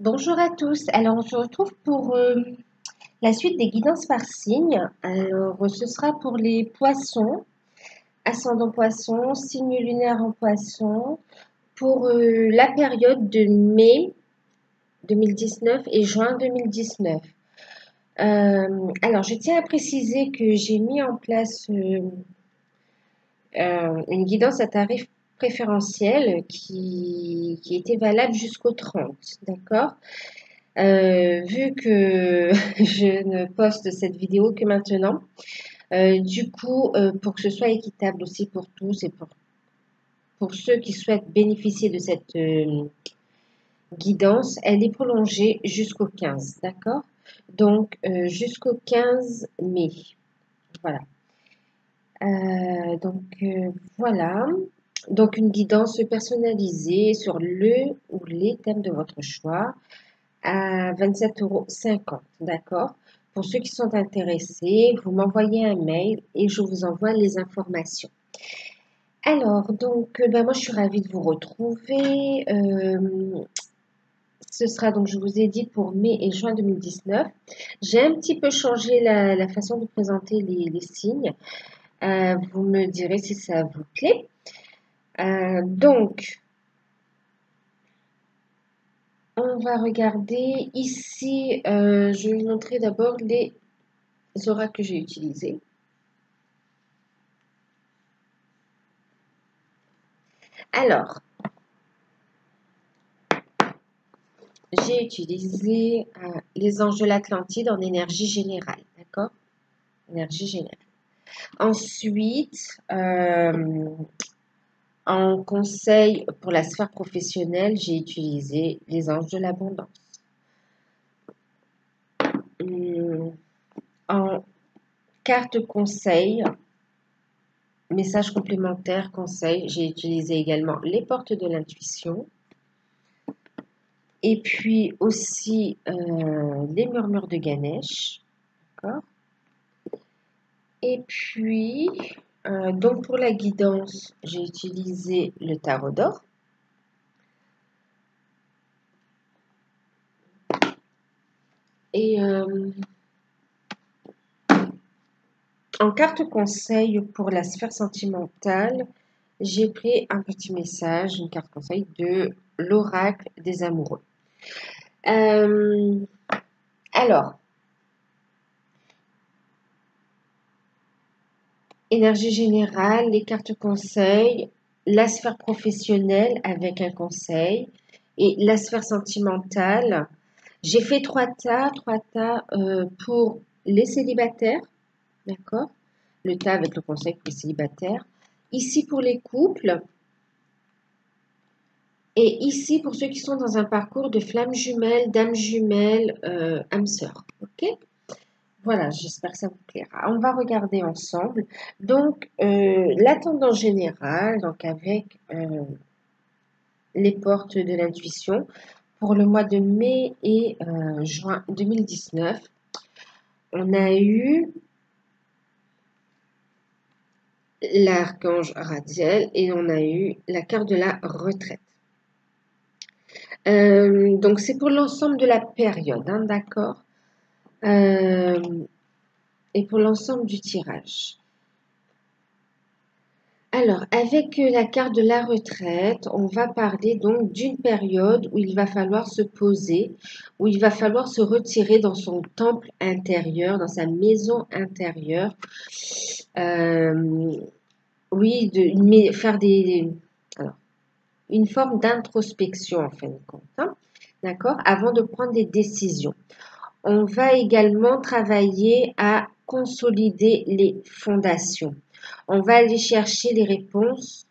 Bonjour à tous. Alors, on se retrouve pour la suite des guidances par signe. Alors, ce sera pour les poissons, ascendant poisson, signe lunaire en poisson, pour la période de mai 2019 et juin 2019. Alors, je tiens à préciser que j'ai mis en place une guidance à tarif préférentiel qui était valable jusqu'au 30, d'accord? Vu que je ne poste cette vidéo que maintenant, du coup, pour que ce soit équitable aussi pour tous et pour ceux qui souhaitent bénéficier de cette guidance, elle est prolongée jusqu'au 15, d'accord? Donc, jusqu'au 15 mai. Voilà. Voilà. Donc, une guidance personnalisée sur le ou les thèmes de votre choix à 27,50 €, d'accord? Pour ceux qui sont intéressés, vous m'envoyez un mail et je vous envoie les informations. Alors, donc, moi, je suis ravie de vous retrouver. Ce sera donc, je vous ai dit, pour mai et juin 2019. J'ai un petit peu changé la façon de présenter les signes. Vous me direz si ça vous plaît. Donc, on va regarder ici. Je vais vous montrer d'abord les oracles que j'ai utilisés. Alors, j'ai utilisé les anges de l'Atlantide en énergie générale, d'accord? Énergie générale. Ensuite, en conseil pour la sphère professionnelle, j'ai utilisé les anges de l'abondance. En carte conseil, message complémentaire conseil, j'ai utilisé également les portes de l'intuition. Et puis aussi les murmures de Ganesh, d'accord? Et puis, donc pour la guidance, j'ai utilisé le tarot d'or. Et en carte conseil pour la sphère sentimentale, j'ai pris un petit message, une carte conseil de l'oracle des amoureux. Alors, énergie générale, les cartes conseils, la sphère professionnelle avec un conseil et la sphère sentimentale. J'ai fait trois tas pour les célibataires, d'accord? Le tas avec le conseil pour les célibataires. Ici pour les couples. Et ici pour ceux qui sont dans un parcours de flamme jumelle, dame jumelle, âme sœur. Ok? Voilà, j'espère que ça vous plaira. On va regarder ensemble. Donc, la tendance générale, donc avec les portes de l'intuition, pour le mois de mai et juin 2019, on a eu l'archange Radiel et on a eu la carte de la retraite. Donc, c'est pour l'ensemble de la période, hein, d'accord? Et pour l'ensemble du tirage. Alors, avec la carte de la retraite, on va parler donc d'une période où il va falloir se poser, où il va falloir se retirer dans son temple intérieur, dans sa maison intérieure. Oui, faire une forme d'introspection en fin de compte, hein, d'accord, avant de prendre des décisions. On va également travailler à consolider les fondations. On va aller chercher les réponses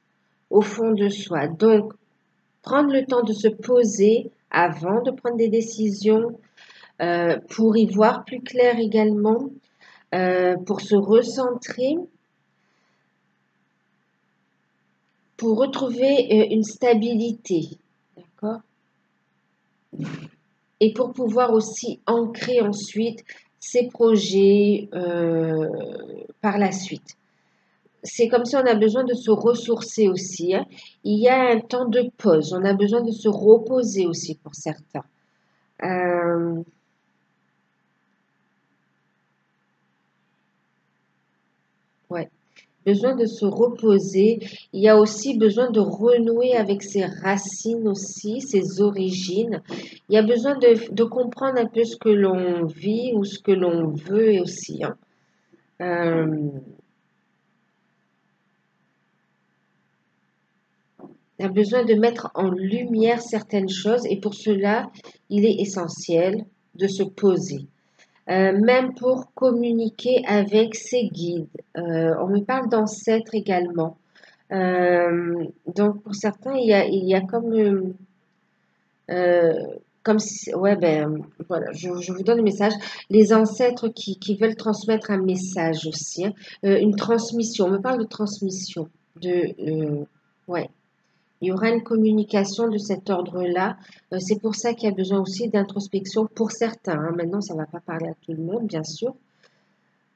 au fond de soi. Donc, prendre le temps de se poser avant de prendre des décisions pour y voir plus clair également, pour se recentrer, pour retrouver une stabilité. D'accord? Et pour pouvoir aussi ancrer ensuite ses projets par la suite. C'est comme si on a besoin de se ressourcer aussi, hein. Il y a un temps de pause. On a besoin de se reposer aussi pour certains. Euh, ouais. Besoin de se reposer. Il y a aussi besoin de renouer avec ses racines aussi, ses origines. Il y a besoin de comprendre un peu ce que l'on vit ou ce que l'on veut aussi, hein. Euh, il y a besoin de mettre en lumière certaines choses et pour cela, il est essentiel de se poser. Même pour communiquer avec ses guides. On me parle d'ancêtres également. Donc pour certains, il y a euh, comme si, ouais, ben voilà, je vous donne le message. Les ancêtres qui veulent transmettre un message aussi, hein. Une transmission. On me parle de transmission. Ouais, il y aura une communication de cet ordre-là. C'est pour ça qu'il y a besoin aussi d'introspection pour certains, hein. Maintenant, ça ne va pas parler à tout le monde, bien sûr.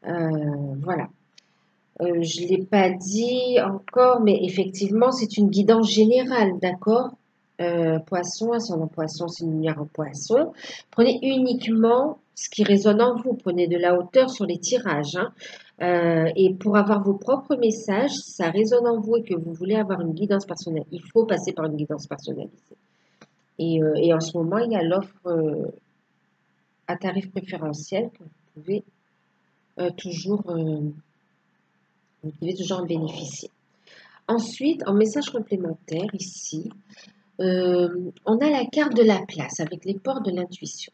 Voilà. Je ne l'ai pas dit encore, mais effectivement, c'est une guidance générale, d'accord? Poisson, ascendant poisson, c'est une lumière en poisson. Prenez uniquement ce qui résonne en vous. Prenez de la hauteur sur les tirages, hein. Et pour avoir vos propres messages, si ça résonne en vous et que vous voulez avoir une guidance personnelle, il faut passer par une guidance personnalisée. Et en ce moment, il y a l'offre à tarif préférentiel que toujours, vous pouvez toujours en bénéficier. Ensuite, en message complémentaire, ici, on a la carte de la place avec les portes de l'intuition.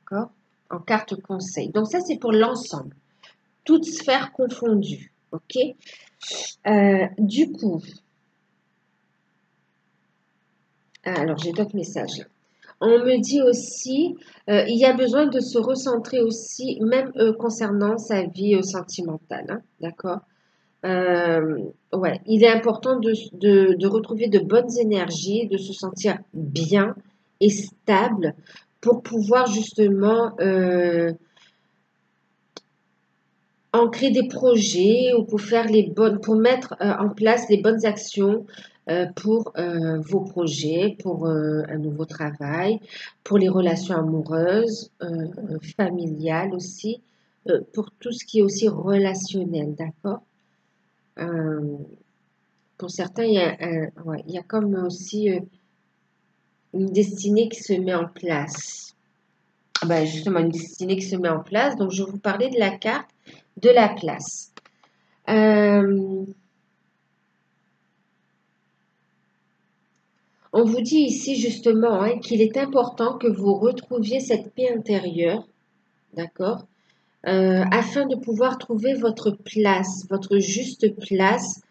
D'accord? En carte conseil. Donc ça, c'est pour l'ensemble. Toutes sphères confondues. OK? Du coup, alors j'ai d'autres messages là. On me dit aussi, il y a besoin de se recentrer aussi, même concernant sa vie sentimentale. Hein, d'accord? Ouais, il est important de retrouver de bonnes énergies, de se sentir bien et stable pour pouvoir justement ancrer des projets ou pour faire pour mettre en place les bonnes actions pour vos projets, pour un nouveau travail, pour les relations amoureuses, familiales aussi, pour tout ce qui est aussi relationnel, d'accord? Euh, pour certains, ouais, il y a comme aussi une destinée qui se met en place. Ben, justement, une destinée qui se met en place. Donc, je vais vous parler de la carte de la place. Euh, on vous dit ici justement, hein, qu'il est important que vous retrouviez cette paix intérieure, d'accord, afin de pouvoir trouver votre place, votre juste place,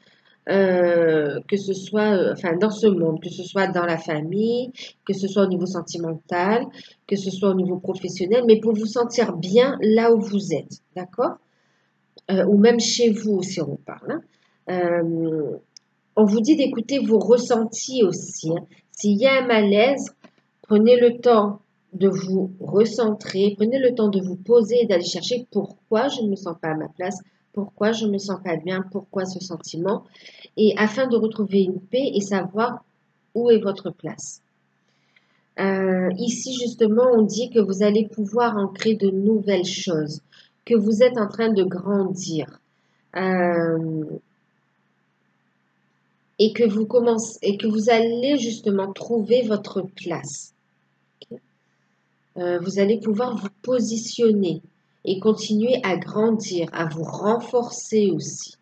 que ce soit enfin, dans ce monde, que ce soit dans la famille, que ce soit au niveau sentimental, que ce soit au niveau professionnel, mais pour vous sentir bien là où vous êtes, d'accord? Ou même chez vous si on parle, hein. Euh, on vous dit d'écouter vos ressentis aussi, hein. S'il y a un malaise, prenez le temps de vous recentrer, prenez le temps de vous poser et d'aller chercher pourquoi je ne me sens pas à ma place, pourquoi je ne me sens pas bien, pourquoi ce sentiment, et afin de retrouver une paix et savoir où est votre place. Ici, justement, on dit que vous allez pouvoir en créer de nouvelles choses, que vous êtes en train de grandir. Euh, et que vous commencez et que vous allez justement trouver votre place. Ok. Vous allez pouvoir vous positionner et continuer à grandir, à vous renforcer aussi.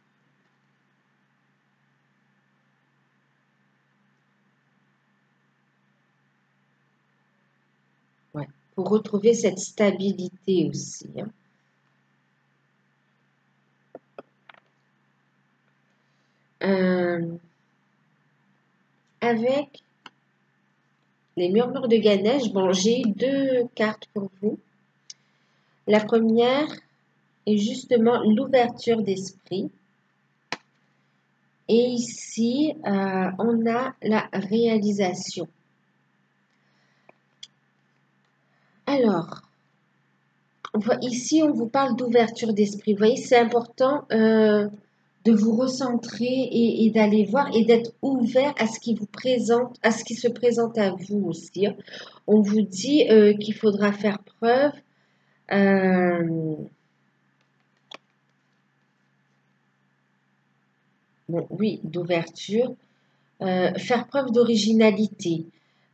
Ouais, pour retrouver cette stabilité aussi, hein. Euh, avec les murmures de Ganesh, bon, j'ai eu deux cartes pour vous. La première est justement l'ouverture d'esprit. Et ici, on a la réalisation. Alors, ici, on vous parle d'ouverture d'esprit. Vous voyez, c'est important de vous recentrer et d'aller voir et d'être ouvert à ce qui vous présente, à ce qui se présente à vous aussi, hein. On vous dit qu'il faudra faire preuve bon, oui, d'ouverture, faire preuve d'originalité.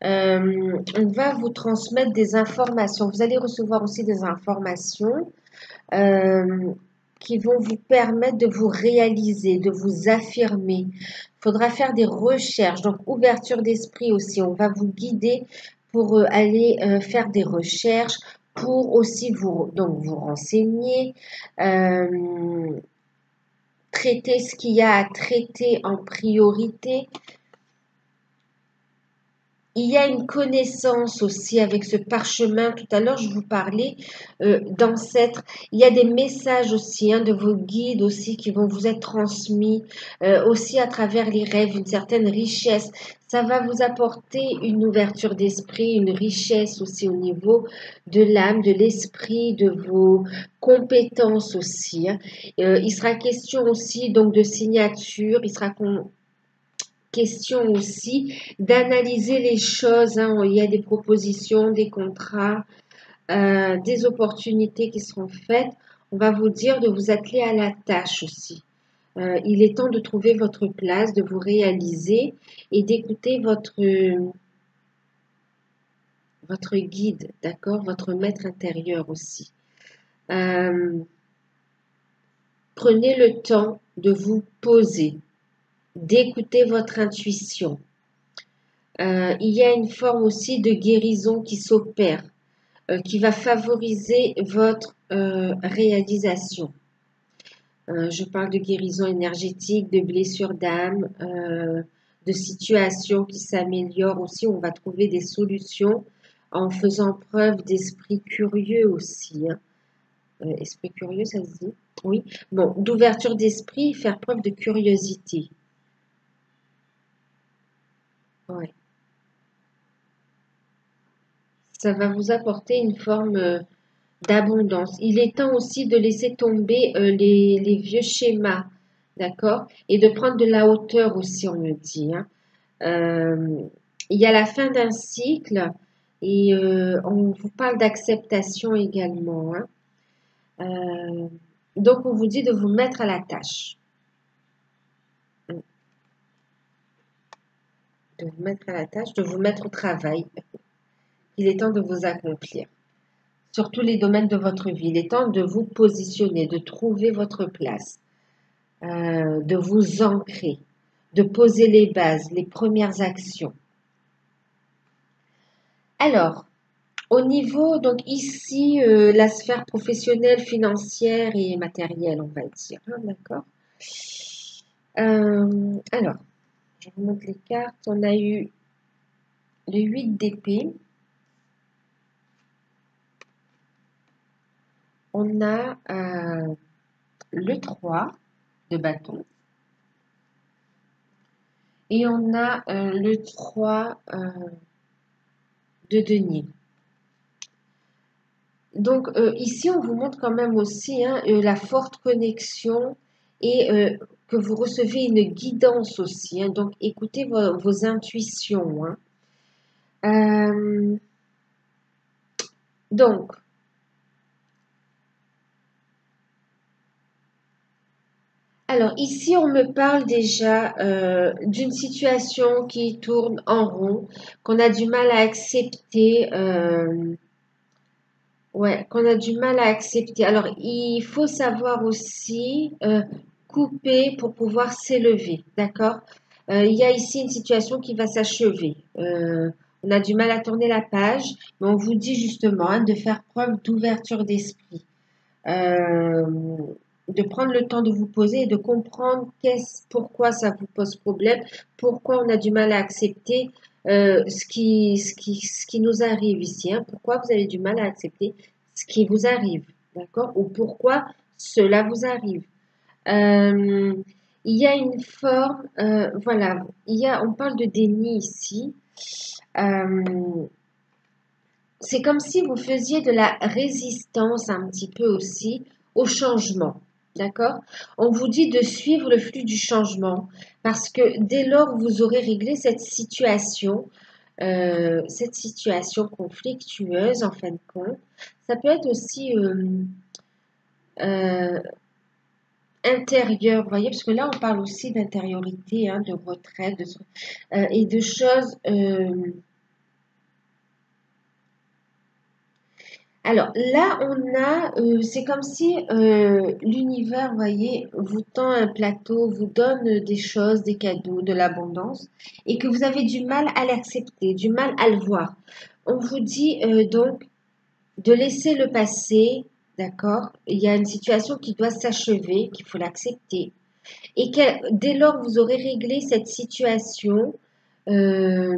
On va vous transmettre des informations. Vous allez recevoir aussi des informations euh, qui vont vous permettre de vous réaliser, de vous affirmer. Il faudra faire des recherches, donc ouverture d'esprit aussi. On va vous guider pour aller faire des recherches, pour aussi vous renseigner, traiter ce qu'il y a à traiter en priorité. Il y a une connaissance aussi avec ce parchemin. Tout à l'heure, je vous parlais d'ancêtres. Il y a des messages aussi hein, de vos guides aussi qui vont vous être transmis aussi à travers les rêves, une certaine richesse. Ça va vous apporter une ouverture d'esprit, une richesse aussi au niveau de l'âme, de l'esprit, de vos compétences aussi, hein. Il sera question aussi donc de signature. Il sera question aussi d'analyser les choses, hein. Il y a des propositions, des contrats, des opportunités qui seront faites. On va vous dire de vous atteler à la tâche aussi. Il est temps de trouver votre place, de vous réaliser et d'écouter votre guide, d'accord, votre maître intérieur aussi. Prenez le temps de vous poser, d'écouter votre intuition. Il y a une forme aussi de guérison qui s'opère, qui va favoriser votre réalisation. Je parle de guérison énergétique, de blessures d'âme, de situations qui s'améliorent aussi. On va trouver des solutions en faisant preuve d'esprit curieux aussi, hein. Esprit curieux, ça se dit? Oui. Bon, d'ouverture d'esprit, faire preuve de curiosité. Ouais. Ça va vous apporter une forme d'abondance. Il est temps aussi de laisser tomber les vieux schémas, d'accord? Et de prendre de la hauteur aussi, on me dit, hein. Il y a la fin d'un cycle et on vous parle d'acceptation également, hein. Euh, donc, on vous dit de vous mettre à la tâche. De vous mettre à la tâche, de vous mettre au travail. Il est temps de vous accomplir sur tous les domaines de votre vie. Il est temps de vous positionner, de trouver votre place, de vous ancrer, de poser les bases, les premières actions. Alors, au niveau, donc ici, la sphère professionnelle, financière et matérielle, on va dire, hein, d'accord? Alors, je vous montre les cartes. On a eu le 8 d'épée. On a le 3 de bâton. Et on a le 3 de denier. Donc ici, on vous montre quand même aussi hein, la forte connexion et que vous recevez une guidance aussi, hein. Donc écoutez vos intuitions, hein. Donc, alors ici, on me parle déjà d'une situation qui tourne en rond, qu'on a du mal à accepter. Ouais, qu'on a du mal à accepter. Alors, il faut savoir aussi couper pour pouvoir s'élever, d'accord? Il y a ici une situation qui va s'achever. On a du mal à tourner la page, mais on vous dit justement hein, de faire preuve d'ouverture d'esprit, euh, de prendre le temps de vous poser et de comprendre pourquoi ça vous pose problème, pourquoi on a du mal à accepter ce qui nous arrive ici, hein. Pourquoi vous avez du mal à accepter ce qui vous arrive, d'accord? Ou pourquoi cela vous arrive. Euh, il y a une forme, voilà, on parle de déni ici. Euh, c'est comme si vous faisiez de la résistance un petit peu aussi au changement. D'accord? On vous dit de suivre le flux du changement parce que dès lors vous aurez réglé cette situation conflictueuse en fin de compte, ça peut être aussi euh, intérieur, vous voyez, parce que là on parle aussi d'intériorité, hein, de retraite et de choses. Alors là, c'est comme si l'univers, vous voyez, vous tend un plateau, vous donne des choses, des cadeaux, de l'abondance, et que vous avez du mal à l'accepter, du mal à le voir. On vous dit donc de laisser le passé, d'accord? Il y a une situation qui doit s'achever, qu'il faut l'accepter, et que dès lors vous aurez réglé cette situation, euh,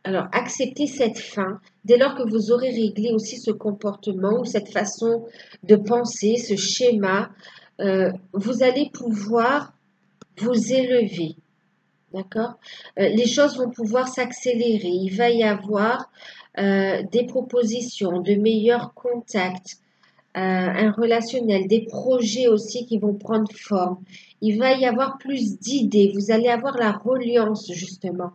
alors, acceptez cette fin dès lors que vous aurez réglé aussi ce comportement ou cette façon de penser, ce schéma, vous allez pouvoir vous élever, d'accord? Les choses vont pouvoir s'accélérer. Il va y avoir des propositions, de meilleurs contacts, un relationnel, des projets aussi qui vont prendre forme. Il va y avoir plus d'idées. Vous allez avoir la reliance justement.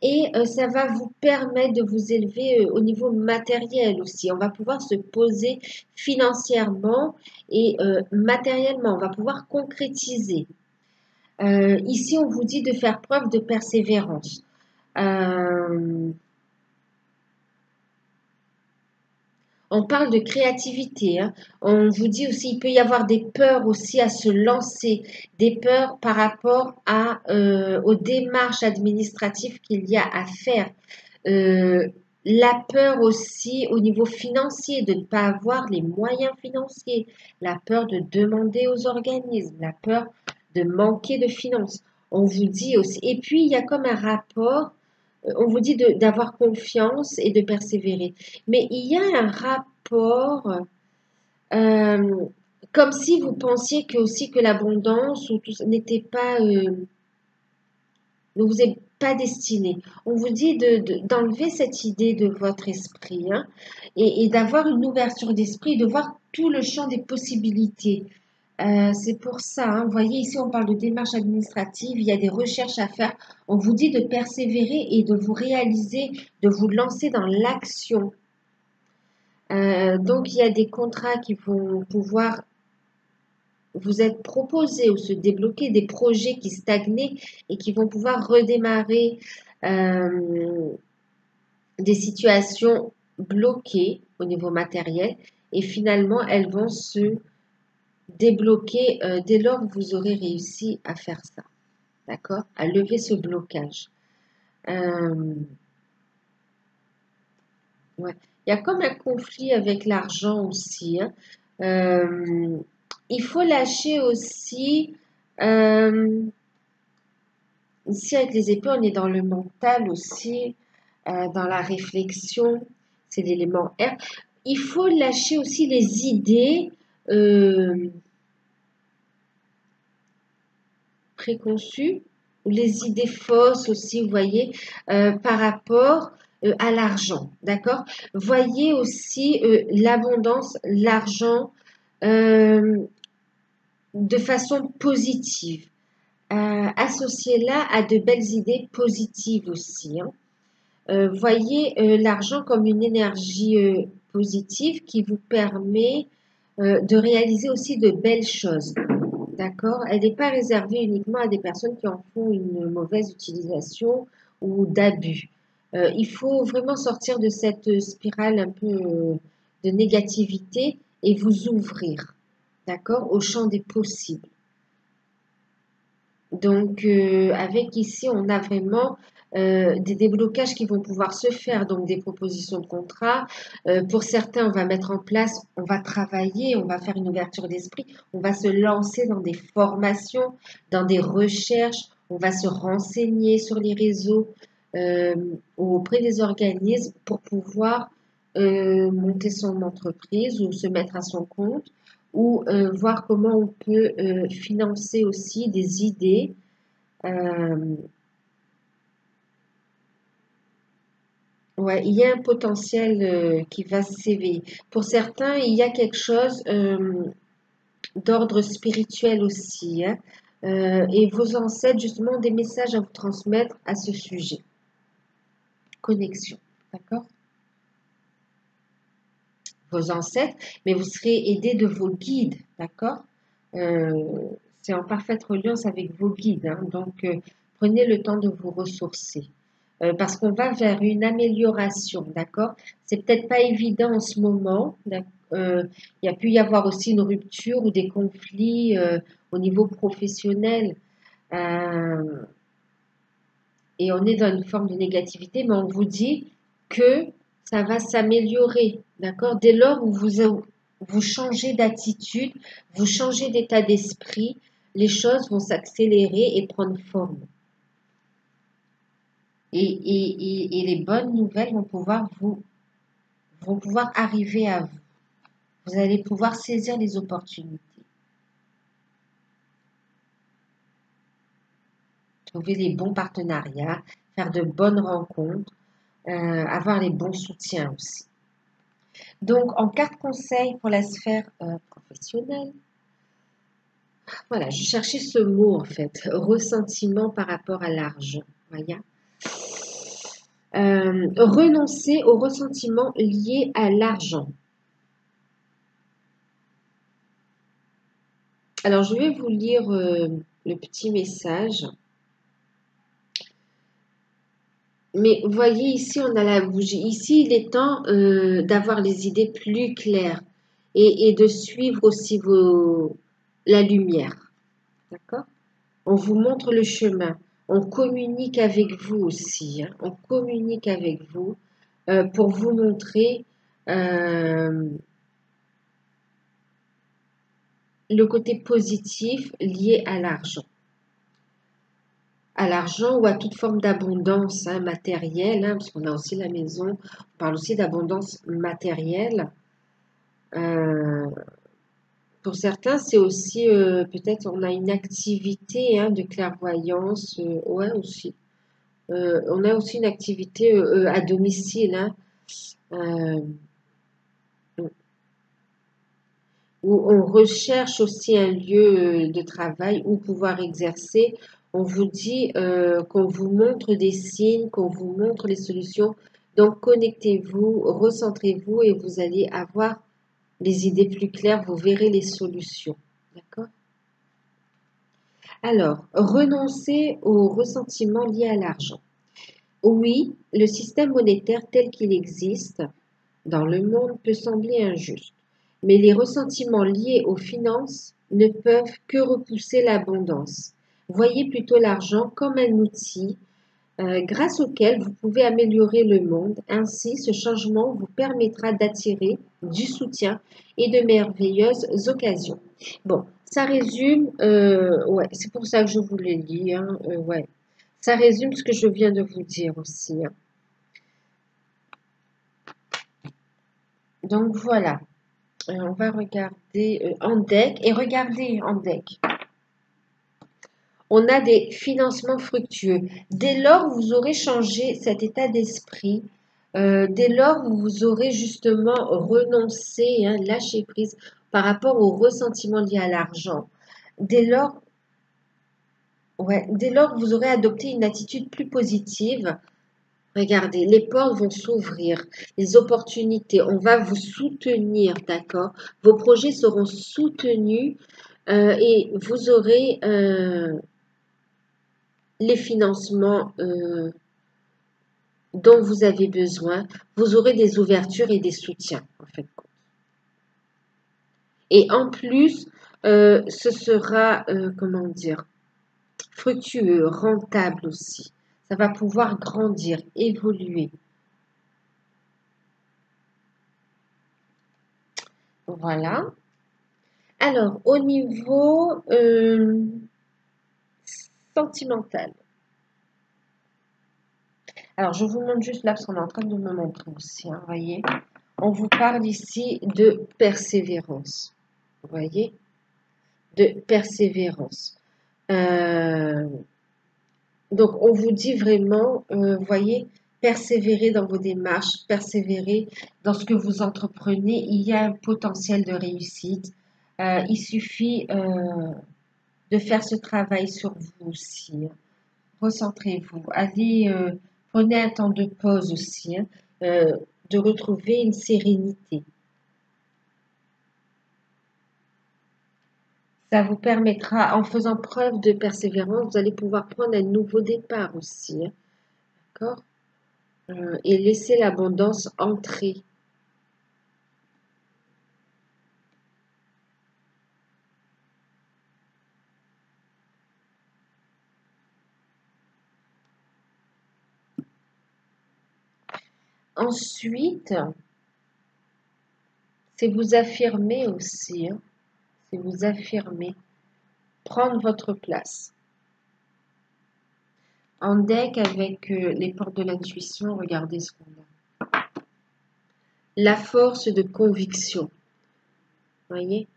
Et ça va vous permettre de vous élever au niveau matériel aussi. On va pouvoir se poser financièrement et matériellement. On va pouvoir concrétiser. Ici, on vous dit de faire preuve de persévérance. Euh, on parle de créativité, hein. On vous dit aussi, il peut y avoir des peurs aussi à se lancer, des peurs par rapport aux démarches administratives qu'il y a à faire. Euh, la peur aussi au niveau financier, de ne pas avoir les moyens financiers, la peur de demander aux organismes, la peur de manquer de finances. On vous dit aussi, et puis il y a comme un rapport, on vous dit d'avoir confiance et de persévérer. Mais il y a un rapport euh, comme si vous pensiez que aussi que l'abondance ou tout ça n'était pas ne vous est pas destiné. On vous dit d'enlever cette idée de votre esprit, hein, et d'avoir une ouverture d'esprit, de voir tout le champ des possibilités. C'est pour ça, hein, vous voyez, ici on parle de démarche administrative, il y a des recherches à faire. On vous dit de persévérer et de vous réaliser, de vous lancer dans l'action. Donc il y a des contrats qui vont pouvoir vous être proposés ou se débloquer, des projets qui stagnaient et qui vont pouvoir redémarrer, euh, des situations bloquées au niveau matériel, et finalement elles vont se débloquer dès lors que vous aurez réussi à faire ça, d'accord? À lever ce blocage. Euh, ouais. Il y a comme un conflit avec l'argent aussi, hein. Euh, il faut lâcher aussi, euh, ici avec les épées, on est dans le mental aussi, dans la réflexion, c'est l'élément R. Il faut lâcher aussi les idées euh, préconçues ou les idées fausses aussi, vous voyez, par rapport à l'argent, d'accord? Voyez aussi l'abondance, l'argent euh, de façon positive. Associez-la à de belles idées positives aussi, hein. Voyez l'argent comme une énergie positive qui vous permet de réaliser aussi de belles choses. D'accord? Elle n'est pas réservée uniquement à des personnes qui en font une mauvaise utilisation ou d'abus. Il faut vraiment sortir de cette spirale un peu de négativité et vous ouvrir, d'accord, au champ des possibles. Donc, avec ici, on a vraiment des déblocages qui vont pouvoir se faire, donc des propositions de contrat. Pour certains, on va mettre en place, on va travailler, on va faire une ouverture d'esprit, on va se lancer dans des formations, dans des recherches, on va se renseigner sur les réseaux euh, ou auprès des organismes pour pouvoir monter son entreprise ou se mettre à son compte ou voir comment on peut financer aussi des idées. Euh, ouais, il y a un potentiel qui va s'éveiller. Pour certains, il y a quelque chose. d'ordre spirituel aussi, hein, et vos ancêtres, justement, ont des messages à vous transmettre à ce sujet. Connexion, d'accord? Vos ancêtres, mais vous serez aidé de vos guides, d'accord? C'est en parfaite reliance avec vos guides, hein, donc prenez le temps de vous ressourcer. Parce qu'on va vers une amélioration, d'accord? C'est peut-être pas évident en ce moment. Il y a pu y avoir aussi une rupture ou des conflits au niveau professionnel. euh, et on est dans une forme de négativité, mais on vous dit que ça va s'améliorer, d'accord? Dès lors où vous changez d'attitude, vous changez d'état d'esprit, les choses vont s'accélérer et prendre forme. Et les bonnes nouvelles vont pouvoir arriver à vous. Vous allez pouvoir saisir les opportunités, trouver les bons partenariats, faire de bonnes rencontres, avoir les bons soutiens aussi. Donc, en carte conseil pour la sphère professionnelle, voilà, je cherchais ce mot en fait, ressentiment par rapport à l'argent. Voyez. Renoncer au ressentiment lié à l'argent. Alors, je vais vous lire le petit message. Mais vous voyez, ici, on a la bougie. Ici, il est temps d'avoir les idées plus claires et de suivre aussi la lumière. D'accord? On vous montre le chemin. On communique avec vous aussi, hein. On communique avec vous pour vous montrer le côté positif lié à l'argent. À l'argent ou à toute forme d'abondance matérielle, hein, parce qu'on a aussi la maison, on parle aussi d'abondance matérielle. Pour certains, c'est aussi peut-être on a une activité de clairvoyance, ouais aussi. On a aussi une activité à domicile, hein, euh, où on recherche aussi un lieu de travail où pouvoir exercer. On vous dit qu'on vous montre des signes, qu'on vous montre les solutions. Donc connectez-vous, recentrez-vous et vous allez avoir les idées plus claires, vous verrez les solutions. D'accord? Alors, renoncer au ressentiment lié à l'argent. Oui, le système monétaire tel qu'il existe dans le monde peut sembler injuste, mais les ressentiments liés aux finances ne peuvent que repousser l'abondance. Voyez plutôt l'argent comme un outil grâce auquel vous pouvez améliorer le monde. Ainsi, ce changement vous permettra d'attirer du soutien et de merveilleuses occasions. Bon, ça résume, ouais, c'est pour ça que je vous le lis, hein, ouais. Ça résume ce que je viens de vous dire aussi, hein. Donc voilà, on va regarder en deck et regardez en deck. On a des financements fructueux. Dès lors où vous aurez changé cet état d'esprit, dès lors où vous aurez justement renoncé, lâché prise par rapport au ressentiment lié à l'argent, dès lors, ouais, dès lors que vous aurez adopté une attitude plus positive, regardez, les portes vont s'ouvrir, les opportunités, on va vous soutenir, d'accord? Vos projets seront soutenus et vous aurez les financements dont vous avez besoin, vous aurez des ouvertures et des soutiens, en fait. Et en plus, ce sera, comment dire, fructueux, rentable aussi. Ça va pouvoir grandir, évoluer. Voilà. Alors, au niveau sentimental. Alors, je vous montre juste là, parce qu'on est en train de me montrer aussi, hein, voyez. On vous parle ici de persévérance. Vous voyez? De persévérance. Donc, on vous dit vraiment, voyez, persévérer dans vos démarches, persévérer dans ce que vous entreprenez. Il y a un potentiel de réussite. Il suffit de faire ce travail sur vous aussi, hein. Recentrez-vous. Allez, prenez un temps de pause aussi, hein, de retrouver une sérénité. Ça vous permettra, en faisant preuve de persévérance, vous allez pouvoir prendre un nouveau départ aussi, hein, d'accord? Et laisser l'abondance entrer. Ensuite, c'est vous affirmer aussi, hein, c'est vous affirmer, prendre votre place. En deck avec les portes de l'intuition, regardez ce qu'on a. La force de conviction. Voyez,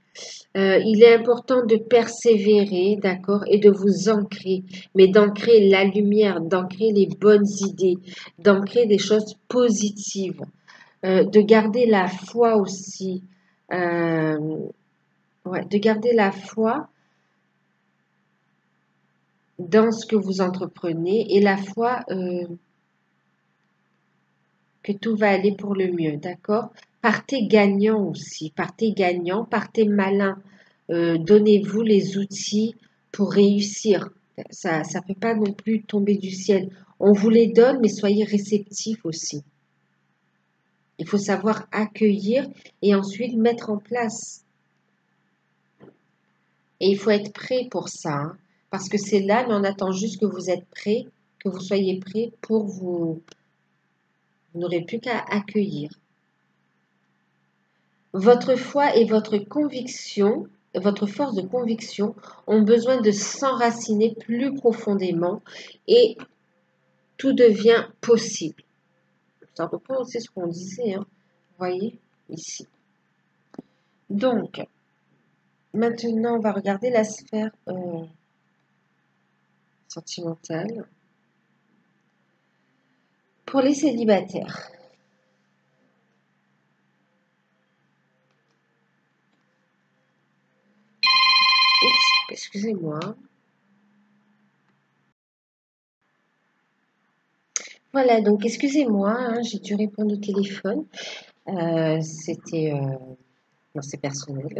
il est important de persévérer, d'accord, et de vous ancrer, mais d'ancrer la lumière, d'ancrer les bonnes idées, d'ancrer des choses positives, de garder la foi aussi, ouais, de garder la foi dans ce que vous entreprenez et la foi que tout va aller pour le mieux, d'accord? Partez gagnant aussi, partez gagnant, partez malin. Donnez-vous les outils pour réussir. Ça ne peut pas non plus tomber du ciel. On vous les donne, mais soyez réceptifs aussi. Il faut savoir accueillir et ensuite mettre en place. Et il faut être prêt pour ça, hein, parce que c'est là, mais on attend juste que vous êtes prêt, que vous soyez prêt pour vous. Vous n'aurez plus qu'à accueillir. Votre foi et votre conviction, votre force de conviction ont besoin de s'enraciner plus profondément et tout devient possible. Ça reprend aussi ce qu'on disait, hein, vous voyez, ici. Donc, maintenant, on va regarder la sphère sentimentale. Pour les célibataires. Excusez-moi. Voilà, donc excusez-moi, hein, j'ai dû répondre au téléphone. C'était... non, c'est personnel.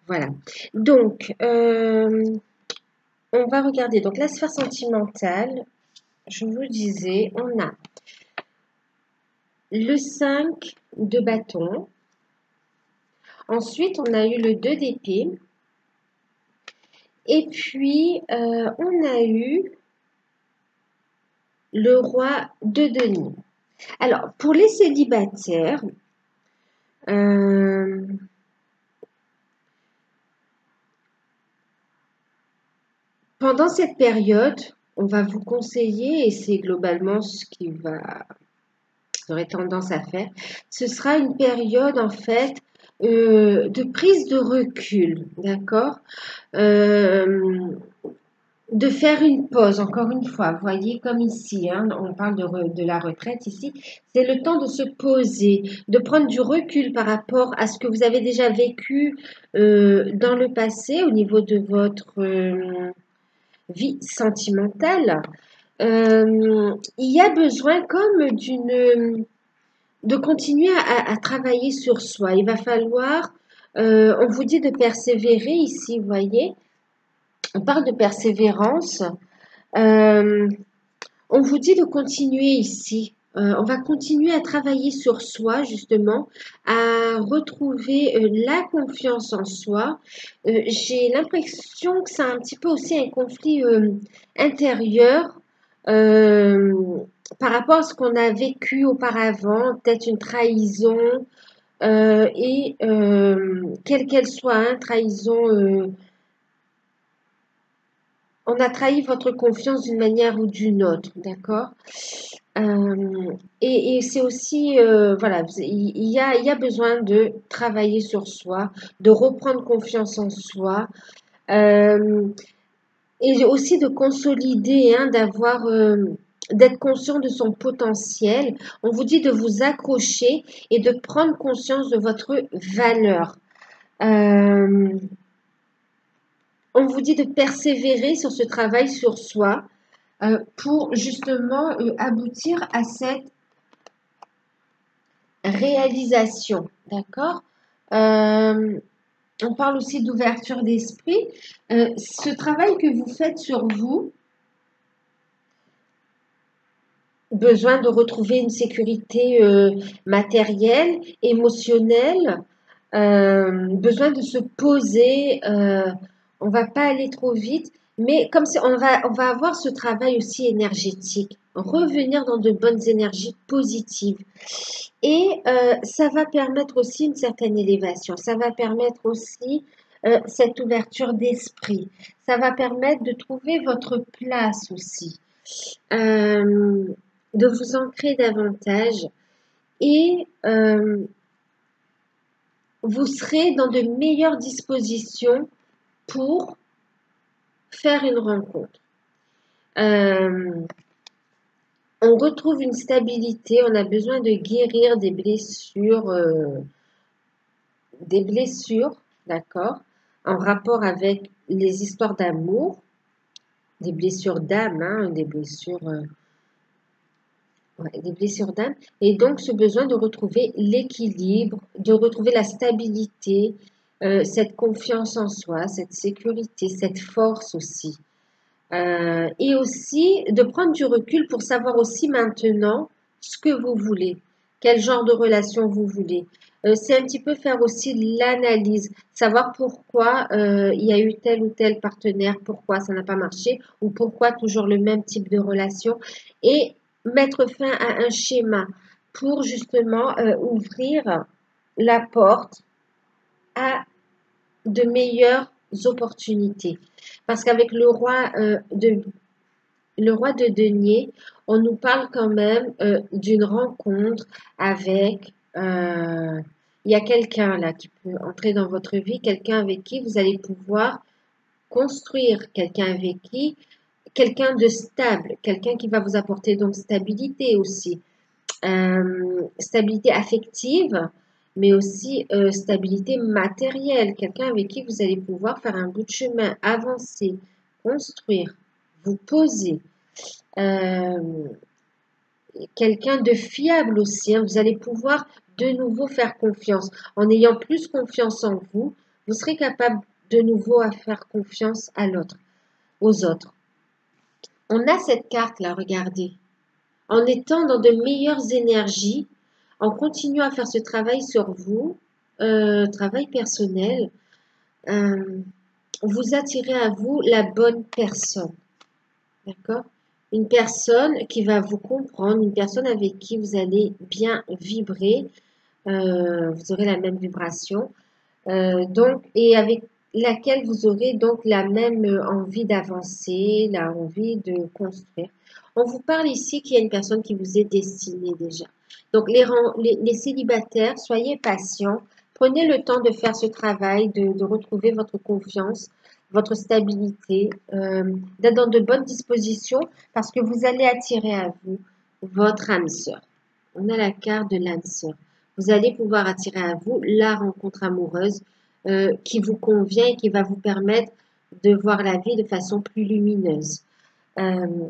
Voilà. Donc, on va regarder. Donc, la sphère sentimentale, je vous disais, on a le 5 de bâton. Ensuite, on a eu le 2 d'épée. Et puis, on a eu le roi de denier. Alors, pour les célibataires, pendant cette période, on va vous conseiller, et c'est globalement ce qui va, j'aurais tendance à faire, ce sera une période en fait de prise de recul, d'accord, de faire une pause, encore une fois, vous voyez comme ici, hein, on parle de la retraite ici, c'est le temps de se poser, de prendre du recul par rapport à ce que vous avez déjà vécu dans le passé au niveau de votre vie sentimentale. Il y a besoin comme de continuer à travailler sur soi. Il va falloir, on vous dit de persévérer ici, vous voyez, on parle de persévérance. On vous dit de continuer ici. On va continuer à travailler sur soi, justement, à retrouver la confiance en soi. J'ai l'impression que c'est un petit peu aussi un conflit intérieur par rapport à ce qu'on a vécu auparavant, peut-être une trahison, et quelle qu'elle soit, hein, trahison, on a trahi votre confiance d'une manière ou d'une autre, d'accord? Et c'est aussi, voilà, il y a besoin de travailler sur soi, de reprendre confiance en soi, et aussi de consolider, hein, d'être conscient de son potentiel. On vous dit de vous accrocher et de prendre conscience de votre valeur. Euh, on vous dit de persévérer sur ce travail sur soi pour justement aboutir à cette réalisation. D'accord. On parle aussi d'ouverture d'esprit. Ce travail que vous faites sur vous, besoin de retrouver une sécurité matérielle, émotionnelle, besoin de se poser, on va pas aller trop vite, mais comme si on va avoir ce travail aussi énergétique, revenir dans de bonnes énergies positives. Et ça va permettre aussi une certaine élévation, ça va permettre aussi cette ouverture d'esprit, ça va permettre de trouver votre place aussi, euh, de vous ancrer davantage et vous serez dans de meilleures dispositions pour faire une rencontre. On retrouve une stabilité, on a besoin de guérir des blessures, d'accord, en rapport avec les histoires d'amour, des blessures d'âme, hein, des blessures d'âme, et donc ce besoin de retrouver l'équilibre, de retrouver la stabilité, cette confiance en soi, cette sécurité, cette force aussi. Et aussi de prendre du recul pour savoir aussi maintenant ce que vous voulez, quel genre de relation vous voulez. C'est un petit peu faire aussi l'analyse, savoir pourquoi il y a eu tel ou tel partenaire, pourquoi ça n'a pas marché, ou pourquoi toujours le même type de relation, et mettre fin à un schéma pour justement ouvrir la porte à de meilleures opportunités. Parce qu'avec le roi de denier, on nous parle quand même d'une rencontre avec, il y a quelqu'un là qui peut entrer dans votre vie, quelqu'un avec qui vous allez pouvoir construire, quelqu'un de stable, quelqu'un qui va vous apporter donc stabilité aussi, stabilité affective, mais aussi stabilité matérielle, quelqu'un avec qui vous allez pouvoir faire un bout de chemin, avancer, construire, vous poser. Euh, quelqu'un de fiable aussi, hein. Vous allez pouvoir de nouveau faire confiance. En ayant plus confiance en vous, vous serez capable de nouveau à faire confiance à l'autre, aux autres. On a cette carte là, regardez. En étant dans de meilleures énergies, en continuant à faire ce travail sur vous, travail personnel, euh, vous attirez à vous la bonne personne. D'accord? Une personne qui va vous comprendre, une personne avec qui vous allez bien vibrer, vous aurez la même vibration, donc, et avec laquelle vous aurez donc la même envie d'avancer, la envie de construire. On vous parle ici qu'il y a une personne qui vous est destinée déjà. Donc, les célibataires, soyez patients, prenez le temps de faire ce travail, de retrouver votre confiance, votre stabilité, d'être dans de bonnes dispositions parce que vous allez attirer à vous votre âme sœur. On a la carte de l'âme sœur. Vous allez pouvoir attirer à vous la rencontre amoureuse qui vous convient et qui va vous permettre de voir la vie de façon plus lumineuse. Euh,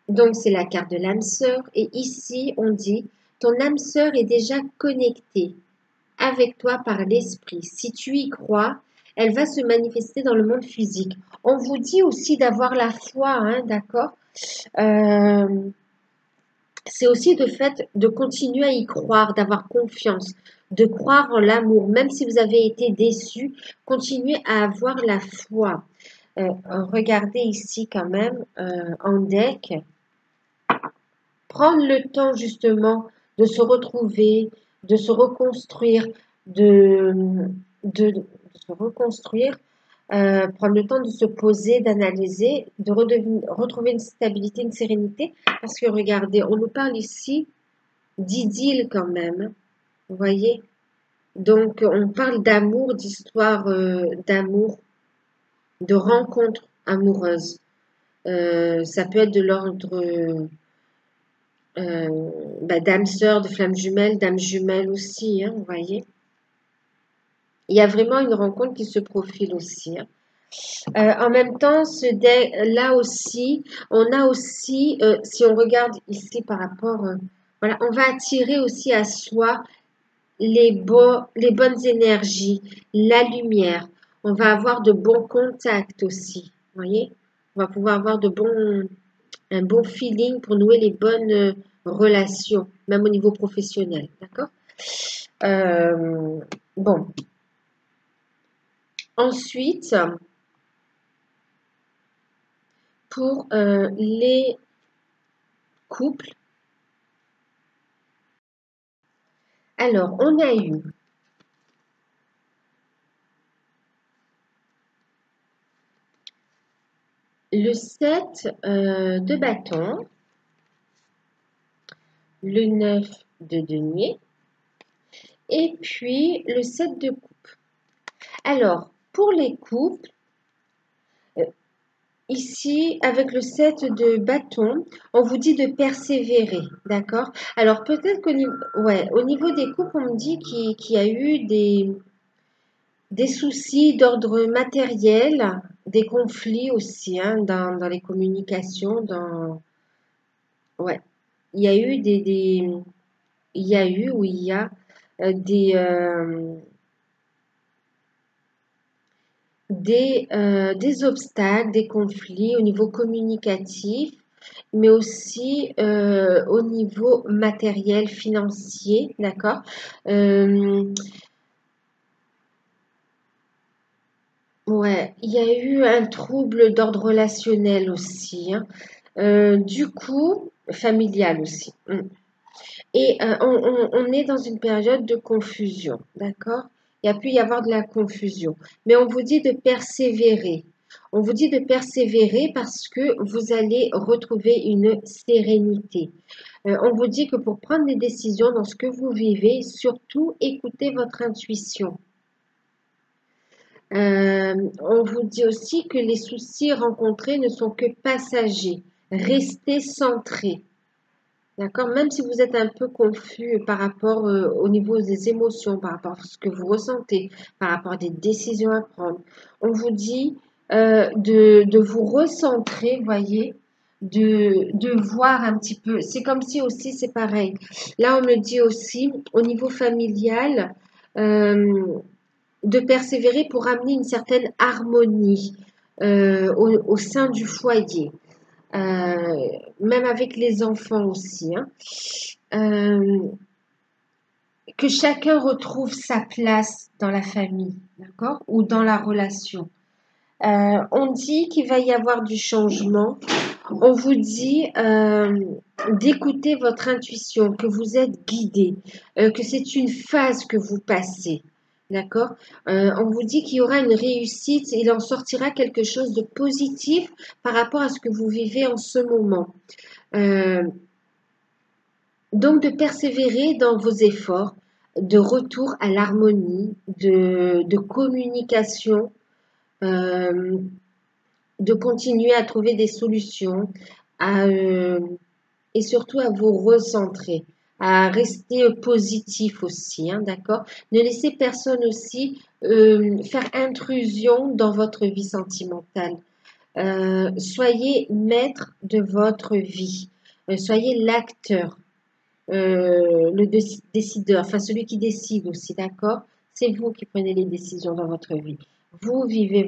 donc, c'est la carte de l'âme sœur. Et ici, on dit, ton âme sœur est déjà connectée avec toi par l'esprit. Si tu y crois, elle va se manifester dans le monde physique. On vous dit aussi d'avoir la foi, hein, d'accord. C'est aussi de fait de continuer à y croire, d'avoir confiance, de croire en l'amour. Même si vous avez été déçu, continuez à avoir la foi. Regardez ici quand même en deck. Prendre le temps justement de se retrouver, de se reconstruire, de se reconstruire, prendre le temps de se poser, d'analyser, de retrouver une stabilité, une sérénité. Parce que regardez, on nous parle ici d'idylle quand même, vous voyez? Donc, on parle d'amour, d'histoire d'amour, de rencontres amoureuses. Ça peut être de l'ordre d'âme sœur, de flamme jumelle, d'âme jumelle aussi, hein, vous voyez? Il y a vraiment une rencontre qui se profile aussi, hein. En même temps, là aussi, on a aussi, si on regarde ici par rapport, voilà, on va attirer aussi à soi les bonnes énergies, la lumière. On va avoir de bons contacts aussi, vous voyez? On va pouvoir avoir un bon feeling pour nouer les bonnes relations, même au niveau professionnel, d'accord? Euh, bon, ensuite, pour les couples, alors on a eu le 7 de bâton, le 9 de denier et puis le 7 de coupe. Alors, pour les couples, ici, avec le 7 de bâton, on vous dit de persévérer, d'accord? Alors, peut-être au niveau des couples, on me dit qu'il y a eu des soucis d'ordre matériel, des conflits aussi, hein, dans les communications, ouais. Il y a eu il y a eu ou il y a des obstacles, des conflits au niveau communicatif, mais aussi au niveau matériel, financier, d'accord? Ouais, il y a eu un trouble d'ordre relationnel aussi, hein. Du coup, familial aussi. Et on est dans une période de confusion, d'accord? Il y a pu y avoir de la confusion. Mais on vous dit de persévérer. On vous dit de persévérer parce que vous allez retrouver une sérénité. On vous dit que pour prendre des décisions dans ce que vous vivez, surtout écoutez votre intuition. On vous dit aussi que les soucis rencontrés ne sont que passagers. Restez centré. D'accord? Même si vous êtes un peu confus par rapport au niveau des émotions, par rapport à ce que vous ressentez, par rapport à des décisions à prendre, on vous dit de vous recentrer, voyez, de voir un petit peu. C'est comme si aussi, c'est pareil. Là, on me dit aussi, au niveau familial, euh, de persévérer pour amener une certaine harmonie au sein du foyer. Euh, Même avec les enfants aussi, hein. Euh, que chacun retrouve sa place dans la famille, d'accord, ou dans la relation. On dit qu'il va y avoir du changement. On vous dit d'écouter votre intuition, que vous êtes guidé, que c'est une phase que vous passez. D'accord? On vous dit qu'il y aura une réussite, il en sortira quelque chose de positif par rapport à ce que vous vivez en ce moment. Euh, donc de persévérer dans vos efforts de retour à l'harmonie, de communication, euh, de continuer à trouver des solutions et surtout à vous recentrer, à rester positif aussi, hein, d'accord? Ne laissez personne aussi faire intrusion dans votre vie sentimentale. Soyez maître de votre vie. Soyez l'acteur, le décideur, enfin celui qui décide aussi, d'accord? C'est vous qui prenez les décisions dans votre vie. Vous vivez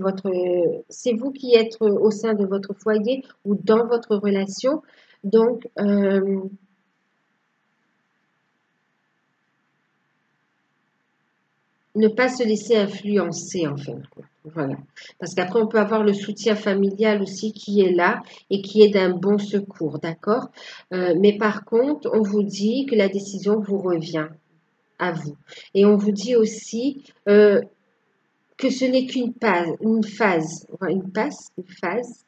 c'est vous qui êtes au sein de votre foyer ou dans votre relation. Donc, ne pas se laisser influencer en fait. Voilà. Parce qu'après, on peut avoir le soutien familial aussi qui est là et qui est d'un bon secours, d'accord? Mais par contre, on vous dit que la décision vous revient à vous. Et on vous dit aussi que ce n'est une phase, enfin, une phase.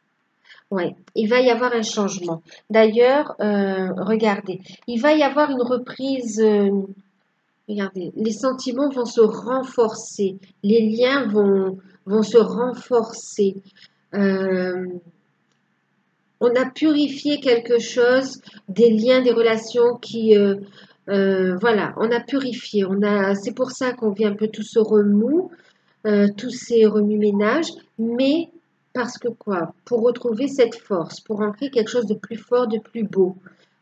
Ouais, il va y avoir un changement. D'ailleurs, regardez, il va y avoir une reprise. Regardez, les sentiments vont se renforcer, les liens vont se renforcer. Euh, on a purifié quelque chose, des liens, des relations voilà, on a purifié. C'est pour ça qu'on vit un peu tout ce remous. tous ces remue-ménages, mais parce que quoi? Pour retrouver cette force, pour ancrer quelque chose de plus fort, de plus beau,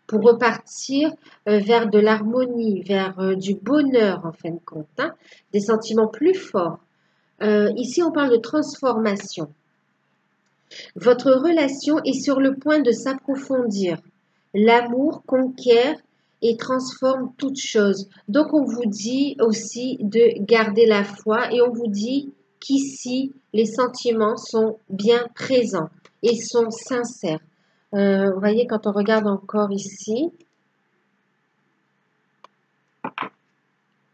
pour repartir vers de l'harmonie, vers du bonheur en fin de compte, hein, des sentiments plus forts. Ici, on parle de transformation. Votre relation est sur le point de s'approfondir. L'amour conquiert et transforme toute chose. Donc, on vous dit aussi de garder la foi et on vous dit qu'ici, les sentiments sont bien présents et sont sincères. Vous voyez, quand on regarde encore ici,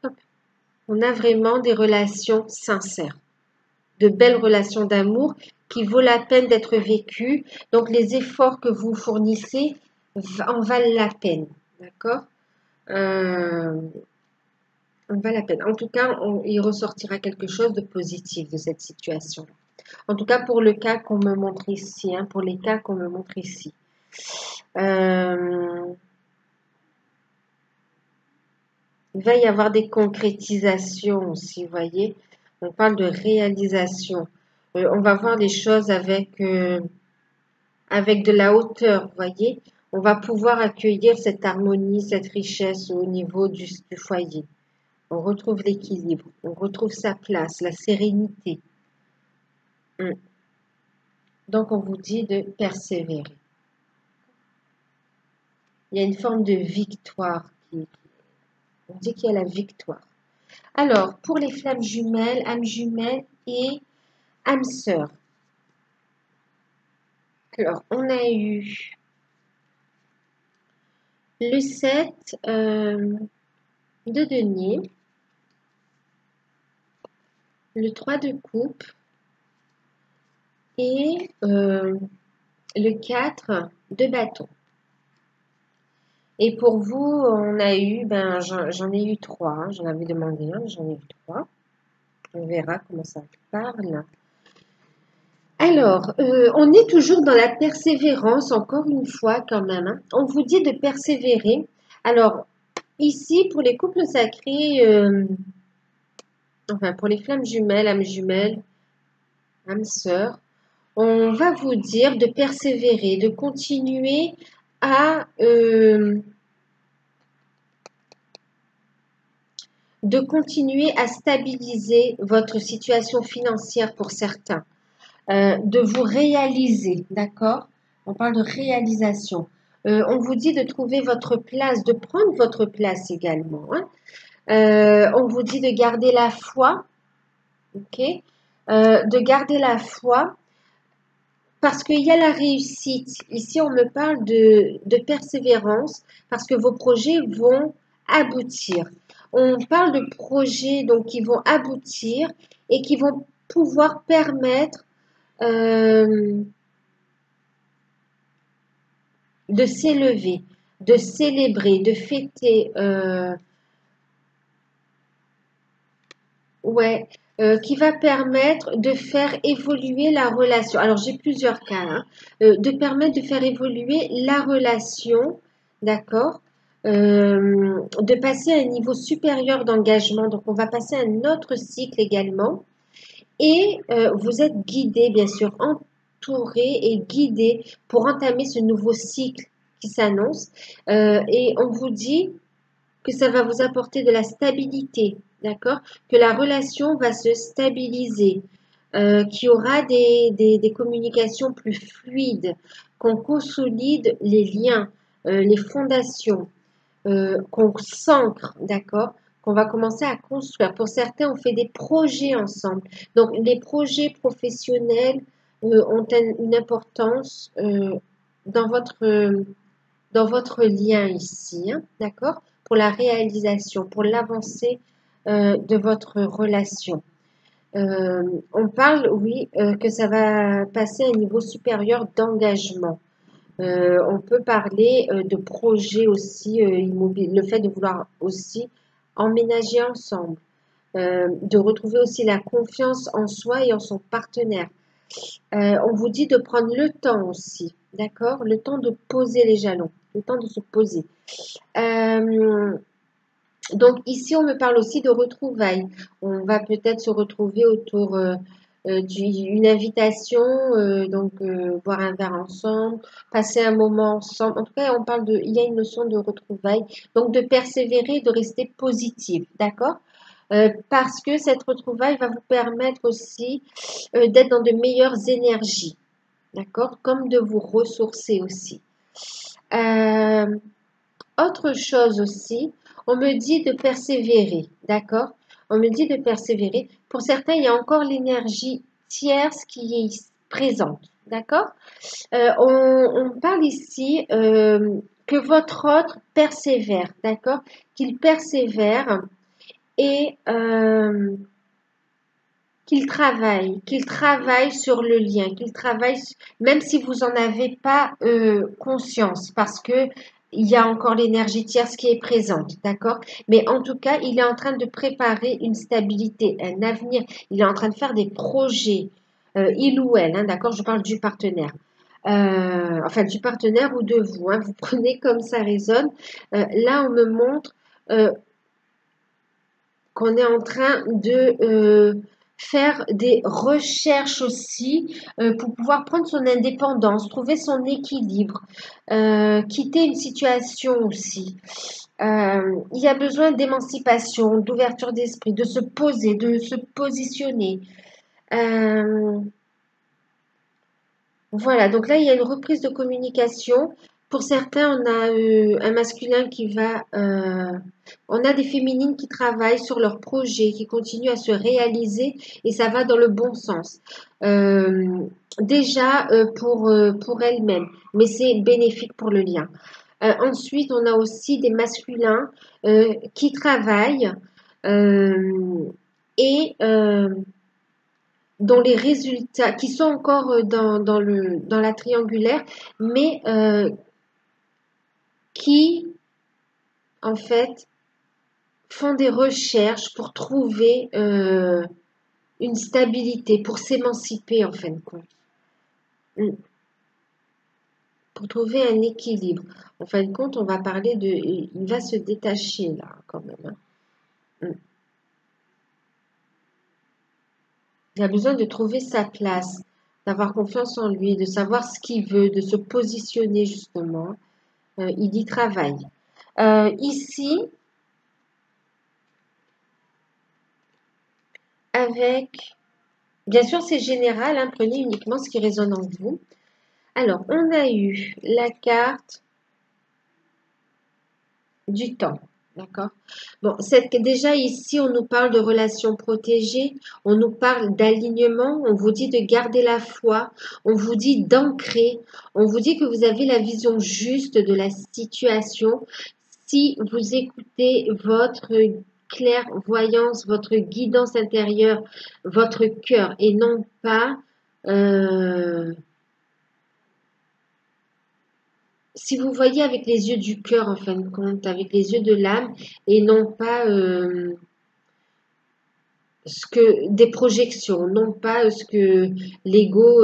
hop, on a vraiment des relations sincères, de belles relations d'amour qui vaut la peine d'être vécues. Donc, les efforts que vous fournissez en valent la peine. D'accord? En valent la peine. En tout cas, il ressortira quelque chose de positif de cette situation. En tout cas, pour le cas qu'on me montre ici, hein, pour les cas qu'on me montre ici. Il va y avoir des concrétisations aussi, vous voyez. On parle de réalisation. On va voir les choses avec de la hauteur, vous voyez. On va pouvoir accueillir cette harmonie, cette richesse au niveau du foyer. On retrouve l'équilibre, on retrouve sa place, la sérénité. Donc, on vous dit de persévérer. Il y a une forme de victoire. On dit qu'il y a la victoire. Alors, pour les flammes jumelles, âmes jumelles et âmes sœurs. Alors, on a eu le 7 de denier, le 3 de coupe et le 4 de bâton. Et pour vous, on a eu, j'en ai eu 3, hein, j'en avais demandé un, j'en ai eu 3. On verra comment ça parle. Alors, on est toujours dans la persévérance, encore une fois quand même, hein. On vous dit de persévérer. Alors, ici, pour les couples sacrés, enfin pour les flammes jumelles, âmes sœurs, on va vous dire de persévérer, de continuer à stabiliser votre situation financière pour certains, de vous réaliser, d'accord? On parle de réalisation. On vous dit de trouver votre place, de prendre votre place également, hein. On vous dit de garder la foi, ok? De garder la foi parce qu'il y a la réussite. Ici, on me parle de persévérance parce que vos projets vont aboutir. On parle de projets donc qui vont aboutir et qui vont pouvoir permettre de s'élever, de célébrer, de fêter. Ouais, qui va permettre de faire évoluer la relation. Alors, j'ai plusieurs cas, hein. De permettre de faire évoluer la relation, d'accord? De passer à un niveau supérieur d'engagement. Donc, on va passer à un autre cycle également. Et vous êtes guidé, bien sûr, entouré et guidé pour entamer ce nouveau cycle qui s'annonce. Et on vous dit que ça va vous apporter de la stabilité, d'accord? Que la relation va se stabiliser, qu'il y aura des communications plus fluides, qu'on consolide les liens, les fondations, qu'on s'ancre, d'accord? Qu'on va commencer à construire. Pour certains, on fait des projets ensemble. Donc, les projets professionnels ont une importance dans votre lien ici, hein, d'accord? Pour la réalisation, pour l'avancée de votre relation. On parle, oui, que ça va passer à un niveau supérieur d'engagement. On peut parler de projet aussi immobilier, le fait de vouloir aussi emménager ensemble, de retrouver aussi la confiance en soi et en son partenaire. On vous dit de prendre le temps aussi, d'accord? Le temps de poser les jalons, le temps de se poser. Donc ici, on me parle aussi de retrouvailles. On va peut-être se retrouver autour d'une invitation, boire un verre ensemble, passer un moment ensemble. En tout cas, il y a une notion de retrouvailles, donc de persévérer, de rester positive, d'accord? Parce que cette retrouvaille va vous permettre aussi d'être dans de meilleures énergies, d'accord? Comme de vous ressourcer aussi. Euh, Autre chose aussi, on me dit de persévérer, d'accord? On me dit de persévérer. Pour certains, il y a encore l'énergie tierce qui est présente, d'accord? On parle ici que votre autre persévère, d'accord? Qu'il persévère et qu'il travaille sur le lien, qu'il travaille, même si vous n'en avez pas conscience, parce que il y a encore l'énergie tierce qui est présente, d'accord? Mais en tout cas, il est en train de préparer une stabilité, un avenir. Il est en train de faire des projets, il ou elle, hein, d'accord? Je parle du partenaire. Enfin, du partenaire ou de vous, hein, vous prenez comme ça résonne. Là, on me montre euh, qu'on est en train de faire des recherches aussi pour pouvoir prendre son indépendance, trouver son équilibre, quitter une situation aussi. Il y a besoin d'émancipation, d'ouverture d'esprit, de se poser, de se positionner. Euh, voilà, donc là, il y a une reprise de communication. Pour certains, on a un masculin qui va... on a des féminines qui travaillent sur leurs projets, qui continuent à se réaliser et ça va dans le bon sens. Euh, déjà pour elles-mêmes, mais c'est bénéfique pour le lien. Ensuite, on a aussi des masculins qui travaillent euh, et dont les résultats, qui sont encore dans la triangulaire, mais qui, en fait, font des recherches pour trouver une stabilité, pour s'émanciper, en fin de compte. Mm. Pour trouver un équilibre. En fin de compte, on va parler de... Il va se détacher, là, quand même. Hein. Mm. Il a besoin de trouver sa place, d'avoir confiance en lui, de savoir ce qu'il veut, de se positionner, justement. Il dit travail. Ici, avec, bien sûr, c'est général, hein, prenez uniquement ce qui résonne en vous. Alors, on a eu la carte du temps, d'accord? Bon, déjà ici, on nous parle de relations protégées, on nous parle d'alignement, on vous dit de garder la foi, on vous dit d'ancrer, on vous dit que vous avez la vision juste de la situation si vous écoutez votre clairvoyance, votre guidance intérieure, votre cœur et non pas euh, si vous voyez avec les yeux du cœur en fin de compte, avec les yeux de l'âme et non pas ce que des projections, non pas ce que l'ego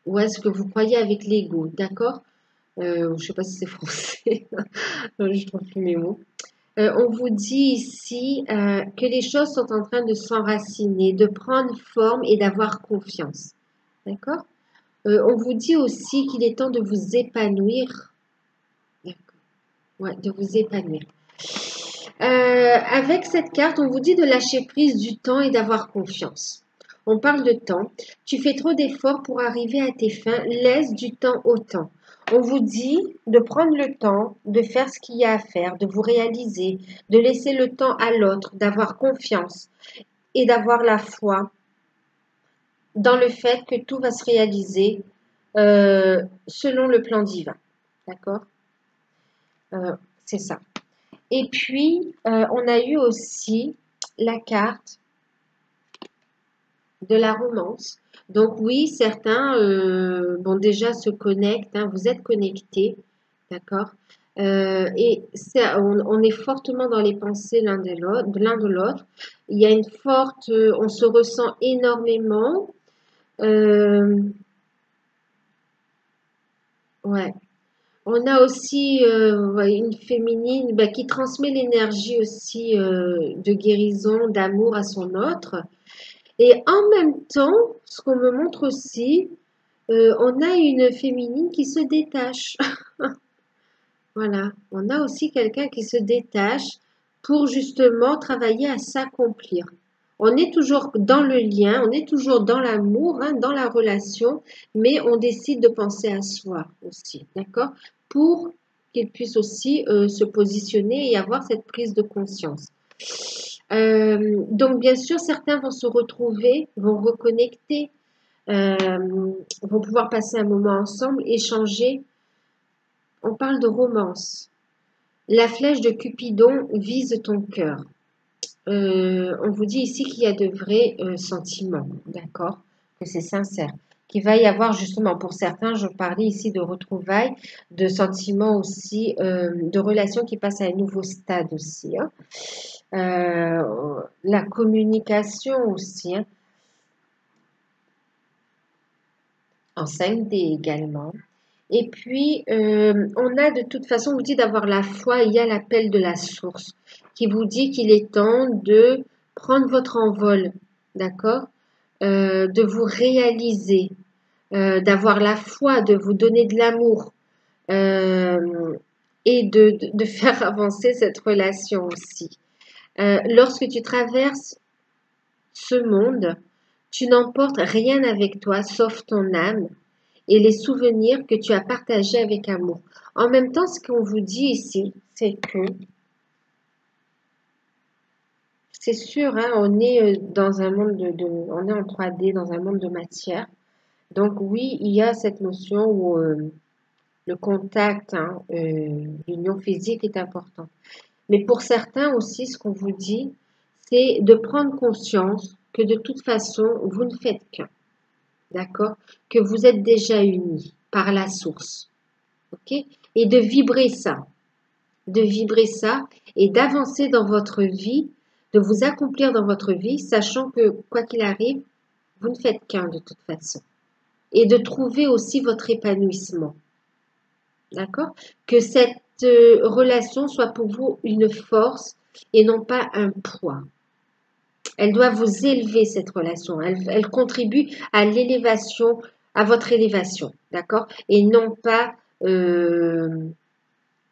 ou est-ce que vous croyez avec l'ego, d'accord? Je ne sais pas si c'est français, je trouve plus mes mots. On vous dit ici que les choses sont en train de s'enraciner, de prendre forme et d'avoir confiance. D'accord? On vous dit aussi qu'il est temps de vous épanouir. D'accord. Ouais, de vous épanouir. Avec cette carte, on vous dit de lâcher prise du temps et d'avoir confiance. On parle de temps. Tu fais trop d'efforts pour arriver à tes fins. Laisse du temps au temps. On vous dit de prendre le temps, de faire ce qu'il y a à faire, de vous réaliser, de laisser le temps à l'autre, d'avoir confiance et d'avoir la foi dans le fait que tout va se réaliser selon le plan divin. D'accord? C'est ça. Et puis, on a eu aussi la carte de la romance. Donc oui, certains déjà se connectent, hein, vous êtes connectés, d'accord? On est fortement dans les pensées l'un de l'autre. Il y a une forte, on se ressent énormément. Euh, ouais. On a aussi ouais, une féminine bah, qui transmet l'énergie aussi de guérison, d'amour à son autre. Et en même temps, ce qu'on me montre aussi, on a une féminine qui se détache. Voilà, on a aussi quelqu'un qui se détache pour justement travailler à s'accomplir. On est toujours dans le lien, on est toujours dans l'amour, hein, dans la relation, mais on décide de penser à soi aussi, d'accord? Pour qu'il puisse aussi se positionner et avoir cette prise de conscience. Donc, bien sûr, certains vont se retrouver, vont reconnecter, vont pouvoir passer un moment ensemble, échanger. On parle de romance. La flèche de Cupidon vise ton cœur. On vous dit ici qu'il y a de vrais sentiments, d'accord? Que c'est sincère. Qu'il va y avoir justement, pour certains, je parlais ici de retrouvailles, de sentiments aussi, de relations qui passent à un nouveau stade aussi, hein. La communication aussi, hein, en 5D également. Et puis, on a de toute façon, on vous dit d'avoir la foi, il y a l'appel de la source qui vous dit qu'il est temps de prendre votre envol, d'accord? De vous réaliser, d'avoir la foi, de vous donner de l'amour et de faire avancer cette relation aussi. Lorsque tu traverses ce monde, tu n'emportes rien avec toi sauf ton âme et les souvenirs que tu as partagés avec amour. En même temps, ce qu'on vous dit ici, c'est que c'est sûr, hein, on est dans un monde on est en 3D, dans un monde de matière. Donc oui, il y a cette notion où le contact, hein, l'union physique est important. Mais pour certains aussi, ce qu'on vous dit, c'est de prendre conscience que de toute façon, vous ne faites qu'un, d'accord? Que vous êtes déjà unis par la source, ok? Et de vibrer ça et d'avancer dans votre vie, de vous accomplir dans votre vie, sachant que quoi qu'il arrive, vous ne faites qu'un de toute façon. Et de trouver aussi votre épanouissement, d'accord? Que cette relation soit pour vous une force et non pas un poids. Elle doit vous élever, cette relation. Elle contribue à l'élévation, à votre élévation, d'accord? Et non pas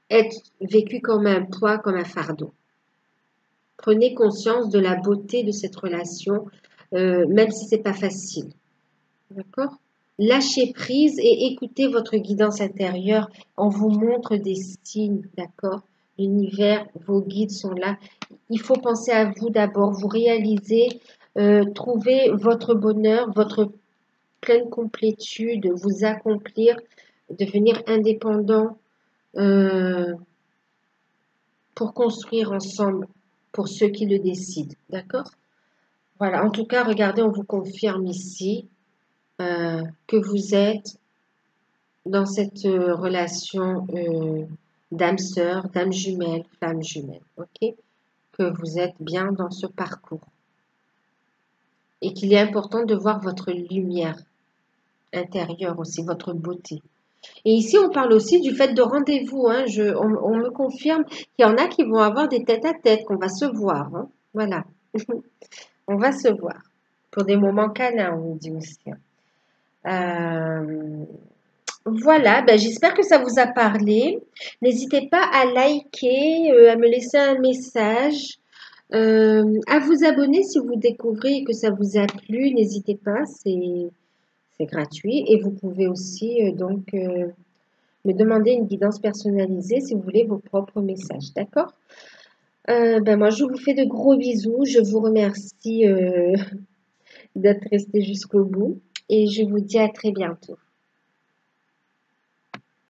être vécu comme un poids, comme un fardeau. Prenez conscience de la beauté de cette relation, même si c'est pas facile. D'accord? Lâchez prise et écoutez votre guidance intérieure. On vous montre des signes, d'accord? L'univers, vos guides sont là. Il faut penser à vous d'abord, vous réaliser, trouver votre bonheur, votre pleine complétude, vous accomplir, devenir indépendant pour construire ensemble, pour ceux qui le décident, d'accord? Voilà, en tout cas, regardez, on vous confirme ici que vous êtes dans cette relation d'âme sœur, d'âme jumelle, flamme jumelle, ok? Que vous êtes bien dans ce parcours et qu'il est important de voir votre lumière intérieure aussi, votre beauté. Et ici, on parle aussi du fait de rendez-vous, hein. On me confirme qu'il y en a qui vont avoir des tête-à-tête, qu'on va se voir, hein. Voilà, on va se voir pour des moments câlins, on me dit aussi, hein. Voilà, ben, j'espère que ça vous a parlé. N'hésitez pas à liker, à me laisser un message, à vous abonner si vous découvrez que ça vous a plu. N'hésitez pas, c'est gratuit. Et vous pouvez aussi me demander une guidance personnalisée si vous voulez vos propres messages. D'accord? Ben moi, je vous fais de gros bisous. Je vous remercie d'être resté jusqu'au bout. Et je vous dis à très bientôt.